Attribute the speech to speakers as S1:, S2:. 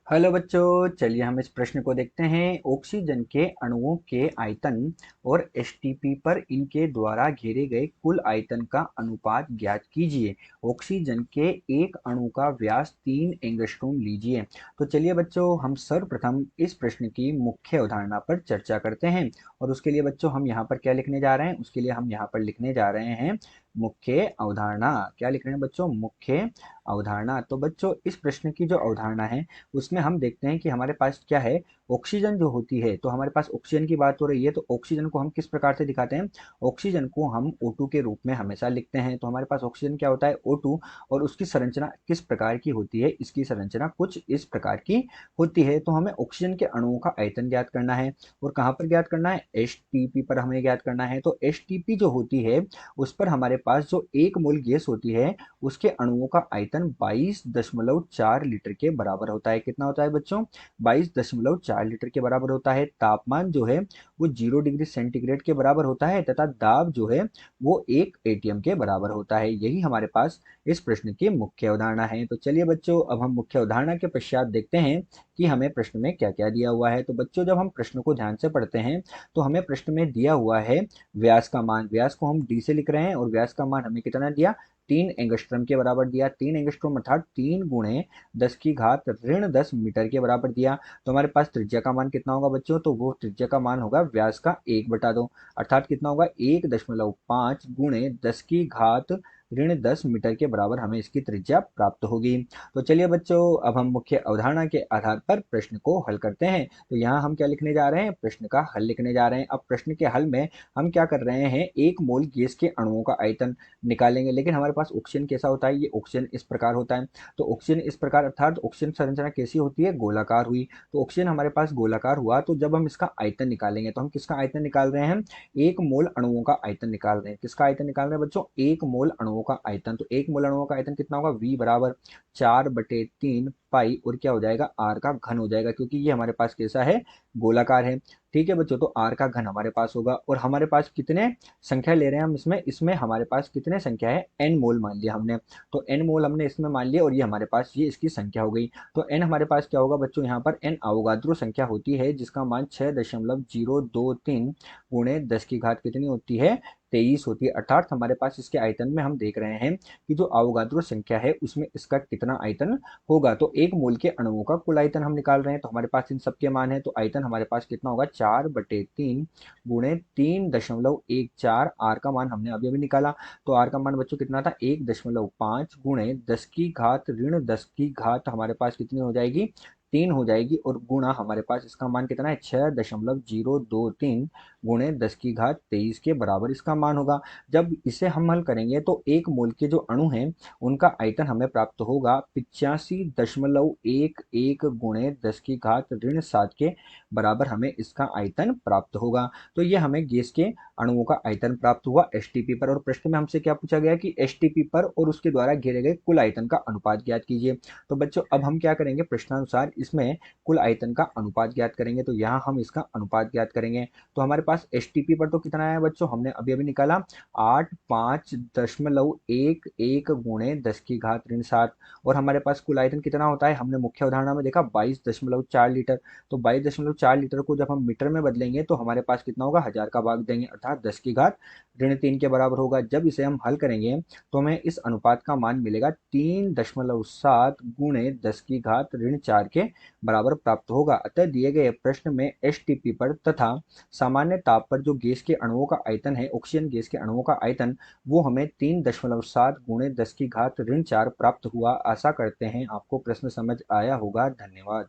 S1: Hello बच्चों, चलिए हम इस प्रश्न को देखते हैं। ऑक्सीजन के अणुओं के आयतन और एसटीपी पर इनके द्वारा घेरे गए कुल आयतन का अनुपात ज्ञात कीजिए। ऑक्सीजन के एक अणु का व्यास 3 एंगस्ट्रॉम लीजिए। तो चलिए बच्चों, हम सर्वप्रथम इस प्रश्न की मुख्य अवधारणा पर चर्चा करते हैं। और उसके लिए बच्चों हम यहाँ पर क्या लिखने जा रहे हैं? उसके लिए हम यहाँ पर लिखने जा रहे हैं मुख्य अवधारणा। क्या लिख रहे हैं बच्चों? मुख्य अवधारणा। तो बच्चों, इस प्रश्न की जो अवधारणा है उसमें हम देखते हैं कि हमारे पास क्या है, ऑक्सीजन जो होती है। तो हमारे पास ऑक्सीजन की बात हो रही है, तो ऑक्सीजन को हम किस प्रकार से दिखाते हैं? ऑक्सीजन को हम O2 के रूप में हमेशा लिखते हैं। तो हमारे पास ऑक्सीजन क्या होता है? O2। और उसकी संरचना किस प्रकार की होती है? इसकी संरचना कुछ इस प्रकार की होती है। तो हमें ऑक्सीजन के अणुओं का आयतन ज्ञात करना है। और कहाँ पर ज्ञात करना है? एसटीपी पर हमें ज्ञात करना है। तो एसटीपी जो होती है उस पर हमारे पास जो एक मोल गैस होती है उसके अणुओं का आयतन 22.4 लीटर के बराबर होता है। कितना होता है बच्चों? 22.4 लीटर के बराबर होता है। तापमान जो है वो 0 डिग्री सेंटीग्रेड के बराबर होता है तथा दाब जो है वो 1 एटीएम के बराबर होता है। यही हमारे पास इस प्रश्न की मुख्य अवधारणा है। तो चलिए बच्चों, अब हम मुख्य अवधारणा के पश्चात देखते हैं कि हमें प्रश्न में क्या क्या दिया हुआ है। तो बच्चों, जब हम प्रश्न को ध्यान से पढ़ते हैं तो हमें प्रश्न में दिया हुआ है व्यास का मान। व्यास को हम डी से लिख रहे हैं और व्यास का मान हमें कितना दिया? 3 एंगस्ट्रॉम के बराबर दिया। 3 एंगस्ट्रॉम अर्थात 3 × 10⁻⁻10 मीटर के बराबर दिया। तो हमारे पास त्रिज्या का मान कितना होगा बच्चों? तो वो त्रिज्या का मान होगा व्यास का 1/2, अर्थात कितना होगा? 1.5 × 10⁻⁻10 मीटर के बराबर हमें इसकी त्रिज्या प्राप्त होगी। तो चलिए बच्चों, अब हम मुख्य अवधारणा के आधार पर प्रश्न को हल करते हैं। तो यहाँ हम क्या लिखने जा रहे हैं? प्रश्न का हल लिखने जा रहे हैं। अब प्रश्न के हल में हम क्या कर रहे हैं? एक मोल गैस के अणुओं का आयतन निकालेंगे। लेकिन हमारे पास ऑक्सीजन कैसा होता है? ये ऑक्सीजन इस प्रकार होता है। तो ऑक्सीजन इस प्रकार अर्थात ऑक्सीजन संरचना कैसी होती है? गोलाकार हुई। तो ऑक्सीजन हमारे पास गोलाकार हुआ, तो जब हम इसका आयतन निकालेंगे तो हम किसका आयतन निकाल रहे हैं? एक मोल अणुओं का आयतन निकाल रहे हैं। किसका आयतन निकाल रहे हैं बच्चों? एक मोल अणुओं का आयतन। तो एक मोल अणुओं का आयतन कितना होगा? V बराबर 4/3 पाई, और क्या हो जाएगा? R का घन हो जाएगा, क्योंकि ये हमारे पास कैसा है? गोलाकार है। ठीक है बच्चों, तो R का घन हमारे पास होगा। और हमारे पास कितने संख्या ले रहे हैं हम इसमें? इसमें हमारे पास कितने संख्या है? N मोल मान लिया हमने। तो N मोल हमने इसमें मान लिया, और ये हमारे पास ये इसकी संख्या हो गई। तो N हमारे पास क्या होगा बच्चों? यहाँ पर N अवोगाद्रो संख्या होती है, जिसका मान 6.023 गुणे 10 की घात कितनी होती है? 23 होती है। अर्थात हमारे पास इसके आयतन में हम देख रहे हैं कि जो अवोगाद्रो संख्या है उसमें इसका कितना आयतन होगा। तो एक मोल के अणुओं का कुल आयतन हम निकाल रहे हैं। तो हमारे पास इन सबके मान है, तो आयतन हमारे पास कितना होगा? 4/3 गुणे 3.14। आर का मान हमने अभी अभी निकाला। तो आर का मान बच्चों कितना था? 1.5 गुणे 10 की घात ऋण 10 की घात हमारे पास कितनी हो जाएगी? 3 हो जाएगी। और गुणा हमारे पास इसका मान कितना है? 6.023 गुणे 10 की घात 23 के बराबर इसका मान होगा। जब इसे हम हल करेंगे तो एक मोल के जो अणु हैं उनका आयतन हमें प्राप्त होगा 85.11 गुणे 10 की घात ऋण 7 के बराबर हमें इसका आयतन प्राप्त होगा। तो ये हमें गैस के अणुओं का आयतन प्राप्त हुआ एसटीपी पर। और प्रश्न में हमसे क्या पूछा गया कि एसटीपी पर और उसके द्वारा घेरे गए कुल आयतन का अनुपात ज्ञात कीजिए। तो बच्चों, अब हम क्या करेंगे? प्रश्नानुसार इसमें कुल आयतन का अनुपात ज्ञात करेंगे। तो यहाँ हम इसका अनुपात ज्ञात करेंगे। तो हमारे पास एसटीपी पर तो कितना है बच्चों? हमने अभी अभी निकाला 85.11 गुणे 10 की घात ऋण 7। और हमारे पास कुल आयतन कितना होता है? हमने मुख्य अवधारणा में देखा 22.4 लीटर। तो 22.4 लीटर को जब हम मीटर में बदलेंगे तो हमारे पास कितना होगा? 1000 का भाग देंगे, अर्थात 10 की घात ऋण 3 के बराबर होगा। जब इसे हम हल करेंगे तो हमें इस अनुपात का मान मिलेगा 3.7 गुणे 10 की घात ऋण 4 के बराबर प्राप्त होगा। अतः दिए गए प्रश्न में एसटीपी पर तथा सामान्य ताप पर जो गैस के अणुओं का आयतन है, ऑक्सीजन गैस के अणुओं का आयतन, वो हमें 3.7 गुणे 10 की घात ऋण 4 प्राप्त हुआ। आशा करते हैं आपको प्रश्न समझ आया होगा। धन्यवाद।